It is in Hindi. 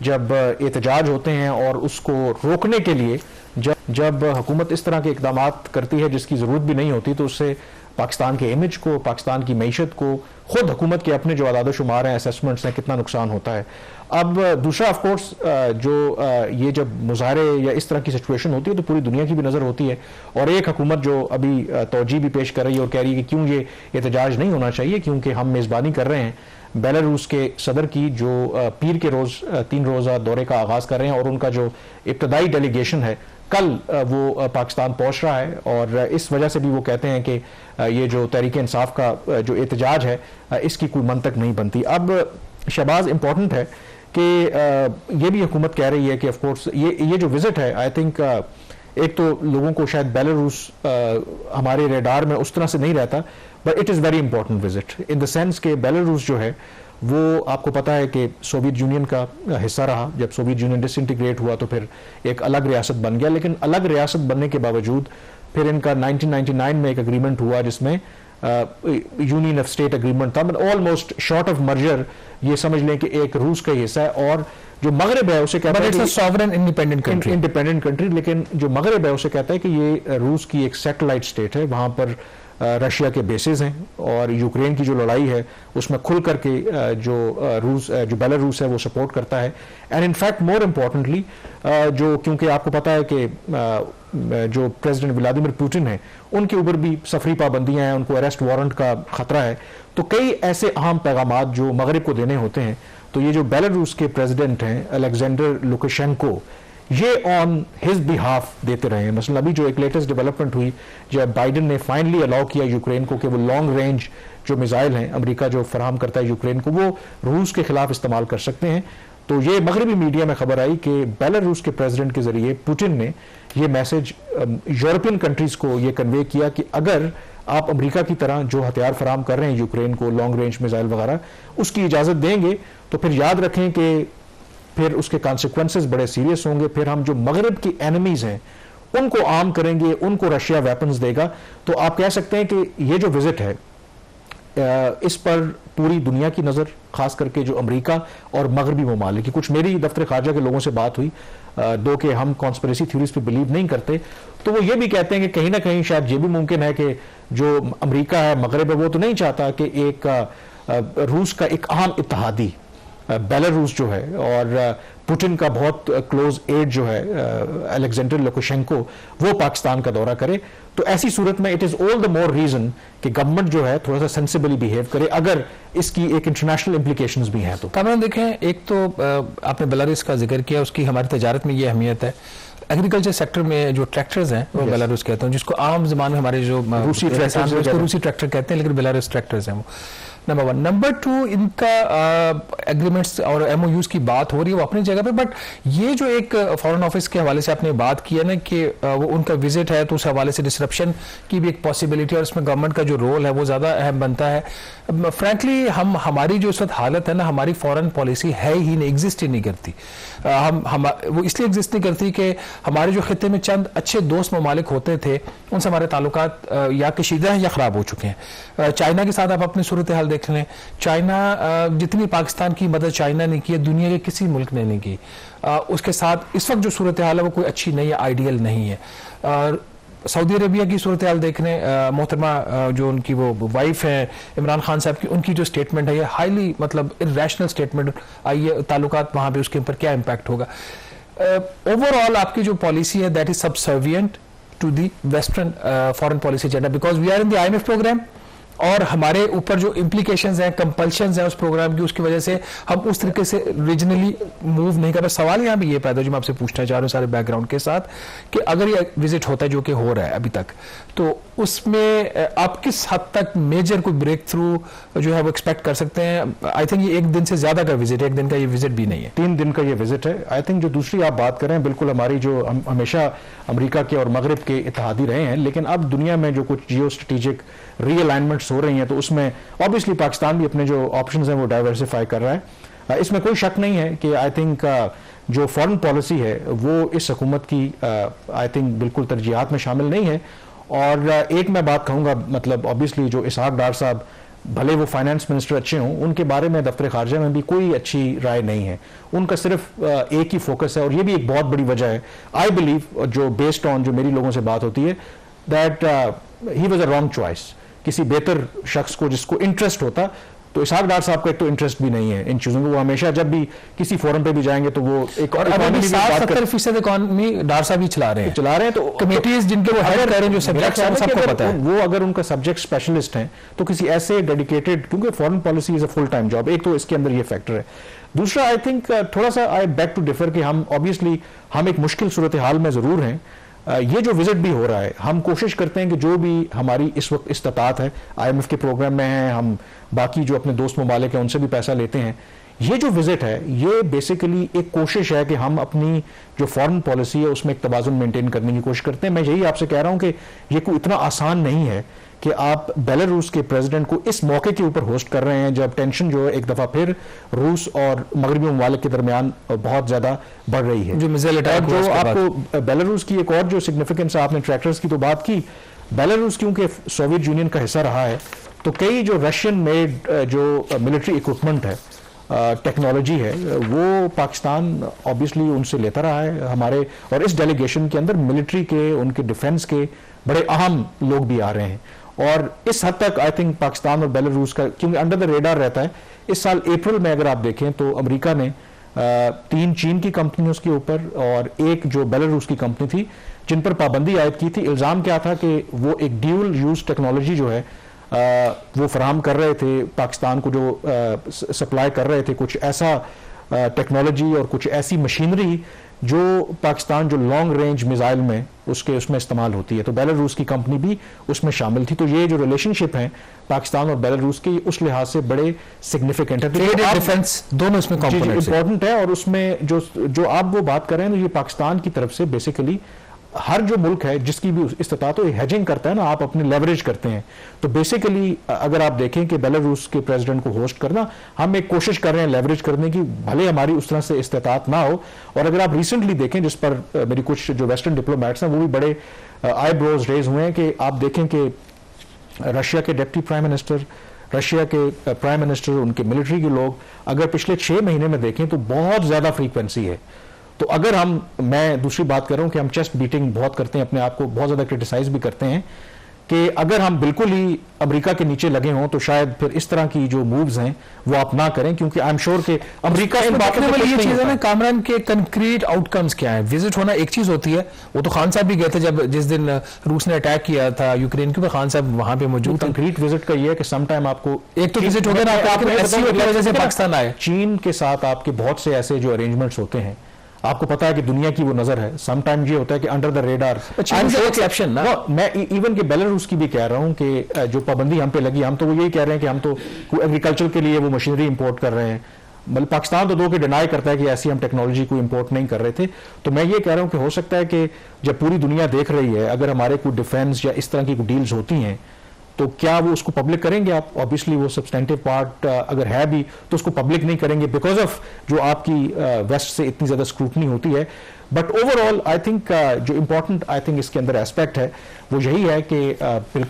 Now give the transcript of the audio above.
जब एहतजाज होते हैं और उसको रोकने के लिए जब हुकूमत इस तरह के इकदाम करती है जिसकी ज़रूरत भी नहीं होती, तो उससे पाकिस्तान के इमेज को, पाकिस्तान की मईशत को, खुद हुकूमत के अपने जो आदाद शुमार हैं, असेसमेंट्स हैं, कितना नुकसान होता है। अब दूसरा ऑफ कोर्स जो ये जब मुजाहरे या इस तरह की सिचुएशन होती है तो पूरी दुनिया की भी नज़र होती है, और एक हुकूमत जो अभी तौजी भी पेश कर रही है और कह रही है कि क्यों ये एहतजाज नहीं होना चाहिए, क्योंकि हम मेज़बानी कर रहे हैं बेलारूस के सदर की, जो पीर के रोज़ 3 रोज़ा दौरे का आगाज़ कर रहे हैं, और उनका जो इब्तदाई डेलीगेशन है कल वो पाकिस्तान पहुंच रहा है, और इस वजह से भी वो कहते हैं कि ये जो तहरीक इंसाफ का जो एहतजाज है इसकी कोई मंतक नहीं बनती। अब शहबाज इम्पॉर्टेंट है कि ये भी हुकूमत कह रही है कि ऑफ कोर्स ये जो विजिट है, आई थिंक एक तो लोगों को शायद बेलारूस हमारे रेडार में उस तरह से नहीं रहता, but it is very important visit in the sense कि बेलारूस जो है वो आपको पता है कि सोवियत यूनियन का हिस्सा रहा। जब सोवियत यूनियन डिसइंटीग्रेट हुआ तो फिर एक अलग रियासत बन गया, लेकिन अलग रियासत बनने के बावजूद फिर इनका 1999 में एक एग्रीमेंट हुआ जिसमें यूनियन ऑफ स्टेट एग्रीमेंट था, but almost short of merger ये समझ लें कि एक रूस का हिस्सा है, और जो मगरब है उसे कहता है सॉवरेन इंडिपेंडेंट कंट्री, लेकिन जो मगरब है उसे कहता है कि ये रूस की एक सैटेलाइट स्टेट है, वहां पर रशिया के बेसिस हैं, और यूक्रेन की जो लड़ाई है उसमें खुल करके जो बेलारूस है वो सपोर्ट करता है। एंड इनफैक्ट मोर इम्पॉर्टेंटली जो, क्योंकि आपको पता है कि जो प्रेसिडेंट व्लादिमीर पुतिन है उनके ऊपर भी सफरी पाबंदियां हैं, उनको अरेस्ट वारंट का खतरा है, तो कई ऐसे अहम पैगाम जो मगरब को देने होते हैं, तो ये जो बेलारूस के प्रेसिडेंट हैं अलेक्जेंडर लुकाशेंको, ये ऑन हिज बिहाफ देते रहे हैं। मसलन अभी जो एक लेटेस्ट डेवलपमेंट हुई जब बाइडन ने फाइनली अलाउ किया यूक्रेन को कि वो लॉन्ग रेंज जो मिसाइल हैं अमेरिका जो फराहम करता है यूक्रेन को, वो रूस के खिलाफ इस्तेमाल कर सकते हैं, तो ये मगरबी मीडिया में खबर आई कि बेलारूस के प्रेसिडेंट के जरिए पुतिन ने ये मैसेज यूरोपियन कंट्रीज को ये कन्वे किया कि अगर आप अमेरिका की तरह जो हथियार फराहम कर रहे हैं यूक्रेन को, लॉन्ग रेंज मिसाइल वगैरह, उसकी इजाजत देंगे तो फिर याद रखें कि फिर उसके कॉन्सिक्वेंसेस बड़े सीरियस होंगे, फिर हम जो मगरब की एनिमीज हैं उनको आर्म करेंगे, उनको रशिया वेपन्स देगा। तो आप कह सकते हैं कि ये जो विजिट है इस पर पूरी दुनिया की नज़र, खास करके जो अमेरिका और मगरबी ममालिक की, कुछ मेरी दफ्तर खारजा के लोगों से बात हुई, दो के हम कॉन्स्पिरेसी थ्योरीज पे बिलीव नहीं करते, तो वो ये भी कहते हैं कि कहीं ना कहीं शायद ये भी मुमकिन है कि जो अमेरिका है, मगरब है, वो तो नहीं चाहता कि एक रूस का एक अहम इत्तेहादी बेलारूस जो है और पुतिन का बहुत क्लोज एड जो है अलेक्जेंडर लुकाशेंको, वो पाकिस्तान का दौरा करे। तो ऐसी सूरत में it is all the more reason कि गवर्नमेंट जो है थोड़ा सा सेंसिबली बिहेव करे, अगर इसकी एक इंटरनेशनल इम्प्लीकेशंस भी हैं तो। कामरान देखें, एक तो आपने बेलारूस का जिक्र किया, उसकी हमारी तजारत में ये अहमियत है। एग्रीकल्चर सेक्टर में जो ट्रैक्टर्स हैं वो बेलारूस कहते हैं, जिसको आम जबान में हमारे जो रूसी ट्रैक्टर कहते हैं, लेकिन बेलारूस ट्रैक्टर्स हैं वो। नंबर 1। नंबर 2, इनका एग्रीमेंट्स और एमओयूज की बात हो रही है वो अपनी जगह पे, बट ये जो एक फॉरेन ऑफिस के हवाले से आपने बात किया ना कि वो उनका विजिट है, तो उस हवाले से डिसरप्शन की भी एक पॉसिबिलिटी और उसमें गवर्नमेंट का जो रोल है वो ज़्यादा अहम बनता है। फ्रैंकली हमारी जो इस वक्त हालत है ना, हमारी फॉरेन पॉलिसी है ही नहीं, एग्जिस्ट ही नहीं करती। वो इसलिए एग्जिस्ट नहीं करती कि हमारे जो खिते में चंद अच्छे दोस्त ममालिक होते थे उनसे हमारे ताल्लुकात या कशीदा हैं या ख़राब हो चुके हैं। चाइना के साथ आप अपनी सूरत हाल देख लें, चाइना जितनी पाकिस्तान की मदद चाइना ने की है, दुनिया के किसी मुल्क ने नहीं की। उसके साथ इस वक्त जो सूरत हाल है वो कोई अच्छी नहीं है, आइडियल नहीं है। सऊदी अरेबिया की सूरत हाल देख लें, मोहतरमा जो उनकी वो वाइफ है इमरान खान साहब की, उनकी जो स्टेटमेंट है ये हाईली मतलब इरैशनल स्टेटमेंट आई है। ताल्लुकात वहाँ पे उसके ऊपर क्या इम्पैक्ट होगा। ओवरऑल आपकी जो पॉलिसी है that is subservient to the western foreign policy agenda, because we are in the IMF programme और हमारे ऊपर जो इम्प्लीकेशंस हैं, कंपल्शंस हैं उस प्रोग्राम की, उसकी वजह से हम उस तरीके से रीजनली मूव नहीं कर पाए। सवाल यहाँ भी ये पैदा जो मैं आपसे पूछना चाह रहा हूँ सारे बैकग्राउंड के साथ, कि अगर ये विजिट होता है जो कि हो रहा है अभी तक, तो उसमें आप किस हद तक मेजर कोई ब्रेक थ्रू जो है वो एक्सपेक्ट कर सकते हैं। आई थिंक ये एक दिन से ज्यादा का विजिट है, एक दिन का ये विजिट भी नहीं है, 3 दिन का ये विजिट है। आई थिंक जो दूसरी आप बात करें, बिल्कुल हमारी जो हम हमेशा अमेरिका के और मगरब के इत्तेहादी रहे हैं, लेकिन अब दुनिया में जो कुछ जियो स्ट्रेटेजिक रीअलाइनमेंट्स हो रही हैं, तो उसमें ऑब्वियसली पाकिस्तान भी अपने जो ऑप्शंस हैं वो डाइवर्सिफाई कर रहा है। इसमें कोई शक नहीं है कि आई थिंक जो फॉरेन पॉलिसी है वो इस हुकूमत की आई थिंक बिल्कुल तरजीहात में शामिल नहीं है। और एक मैं बात कहूँगा, मतलब ऑब्वियसली जो इसहाक डार साहब भले वो फाइनेंस मिनिस्टर अच्छे हों, उनके बारे में दफ्तर खारजा में भी कोई अच्छी राय नहीं है। उनका सिर्फ एक ही फोकस है, और ये भी एक बहुत बड़ी वजह है आई बिलीव, जो बेस्ड ऑन जो मेरी लोगों से बात होती है, that he was a wrong choice. किसी बेहतर शख्स को जिसको इंटरेस्ट होता, तो इसहाक डार साहब का एक तो इंटरेस्ट भी नहीं है इन चीजों में। वो हमेशा जब भी किसी फोरम पे भी जाएंगे तो वो एक और 60-70% इकोनॉमी डार साहब ही चला रहे हैं। तो कमेटीज जिनके वो हेड कर रहे हैं, जो सब्जेक्ट्स हैं, सबको पता है। वो अगर उनका सब्जेक्ट स्पेशलिस्ट हैं तो किसी ऐसे डेडिकेटेड, क्योंकि foreign policy is a full time job, एक तो इसके अंदर ये फैक्टर है। दूसरा, आई थिंक थोड़ा सा आई बैक टू डिफर कि हम ऑब्वियसली हम एक मुश्किल सूरत हाल में जरूर हैं। ये जो विजिट भी हो रहा है, हम कोशिश करते हैं कि जो भी हमारी इस वक्त इस्तात है, IMF के प्रोग्राम में हैं, हम बाकी जो अपने दोस्त ममालिक हैं उनसे भी पैसा लेते हैं। ये जो विजिट है, ये बेसिकली एक कोशिश है कि हम अपनी जो फॉरेन पॉलिसी है उसमें एक तवाज़ुन मेंटेन करने की कोशिश करते हैं। मैं यही आपसे कह रहा हूं कि ये कोई इतना आसान नहीं है कि आप बेलारूस के प्रेसिडेंट को इस मौके के ऊपर होस्ट कर रहे हैं जब टेंशन जो है एक दफा फिर रूस और मगरबी ममालिक के दरमियान बहुत ज्यादा बढ़ रही है। जो मिसाइल अटैक, जो आपको बेलारूस की एक और जो सिग्निफिकेंस, आपने ट्रैक्टर्स की तो बात की, बेलारूस क्योंकि सोवियत यूनियन का हिस्सा रहा है, तो कई जो रशियन मेड जो मिलिट्री इक्विपमेंट है, टेक्नोलॉजी है, वो पाकिस्तान ऑब्वियसली उनसे लेता रहा है हमारे। और इस डेलीगेशन के अंदर मिलिट्री के, उनके डिफेंस के बड़े अहम लोग भी आ रहे हैं। और इस हद तक आई थिंक पाकिस्तान और बेलारूस का, क्योंकि अंडर द रेडार रहता है। इस साल अप्रैल में अगर आप देखें तो अमेरिका ने 3 चीन की कंपनियों के ऊपर और एक जो बेलारूस की कंपनी थी जिन पर पाबंदी आयद की थी। इल्ज़ाम क्या था कि वो एक ड्यूल यूज टेक्नोलॉजी जो है वो फराहम कर रहे थे पाकिस्तान को, जो सप्लाई कर रहे थे कुछ ऐसा टेक्नोलॉजी और कुछ ऐसी मशीनरी जो पाकिस्तान जो लॉन्ग रेंज मिसाइल में उसमें इस्तेमाल होती है। तो बेलारूस की कंपनी भी उसमें शामिल थी। तो ये जो रिलेशनशिप है पाकिस्तान और बेलारूस के, उस लिहाज से बड़े सिग्निफिकेंट है। ट्रेड एंड डिफेंस दोनों इसमें कंपोनेंट्स इंपॉर्टेंट है। और उसमें जो आप वो बात कर रहे हैं, ये पाकिस्तान की तरफ से बेसिकली हर जो मुल्क है जिसकी भी इस्तात, तो हेजिंग करता है ना, आप अपने लेवरेज करते हैं। तो बेसिकली अगर आप देखें कि बेलारूस के प्रेसिडेंट को होस्ट करना, हम एक कोशिश कर रहे हैं लेवरेज करने की, भले हमारी उस तरह से इस्तात ना हो। और अगर आप रिसेंटली देखें, जिस पर मेरी कुछ जो वेस्टर्न डिप्लोमैट्स हैं वो भी बड़े आईब्रोज रेज हुए हैं, कि आप देखें कि रशिया के डिप्टी प्राइम मिनिस्टर, रशिया के प्राइम मिनिस्टर, उनके मिलिट्री के लोग अगर पिछले 6 महीने में देखें तो बहुत ज्यादा फ्रीक्वेंसी है। तो अगर मैं दूसरी बात कर रहा हूं कि हम चेस्ट बीटिंग बहुत करते हैं, अपने आप को बहुत ज्यादा क्रिटिसाइज भी करते हैं, कि अगर हम बिल्कुल ही अमेरिका के नीचे लगे हों तो शायद फिर इस तरह की जो मूव्स हैं वो आप ना करें, क्योंकि आई एम श्योर कि अमेरिका इन बातों में ये चीज है ना, कामरान के कंक्रीट आउटकम्स क्या है। विजिट होना एक चीज होती है, वो तो खान साहब भी गए थे जब जिस दिन रूस ने अटैक किया था यूक्रेन के ऊपर, खान साहब वहां पे मौजूद। कंक्रीट विजिट का ये है कि सम टाइम आपको एक तो विजिट हो गया ना, वजह से पाकिस्तान आए। चीन के साथ आपके बहुत से ऐसे जो अरेंजमेंट्स होते हैं, आपको पता है कि दुनिया की वो नजर है। सम टाइम ये होता है कि अंडर द रेडार एक्सेप्शन ना, मैं इवन के बेलारूस की भी कह रहा हूं कि जो पाबंदी हम पे लगी, हम तो वो यही कह रहे हैं कि हम तो एग्रीकल्चर के लिए वो मशीनरी इंपोर्ट कर रहे हैं। मतलब पाकिस्तान तो दो के डिनाई करता है कि ऐसी हम टेक्नोलॉजी को इंपोर्ट नहीं कर रहे थे। तो मैं ये कह रहा हूं कि हो सकता है कि जब पूरी दुनिया देख रही है, अगर हमारे कोई डिफेंस या इस तरह की कोई डील्स होती हैं, तो क्या वो उसको पब्लिक करेंगे आप? ऑब्वियसली वो सब्सटेंटिव पार्ट अगर है भी तो उसको पब्लिक नहीं करेंगे बिकॉज ऑफ जो आपकी वेस्ट से इतनी ज्यादा स्क्रूटनी होती है। बट ओवरऑल आई थिंक जो इंपॉर्टेंट आई थिंक इसके अंदर एस्पेक्ट है वो यही है कि बिल्कुल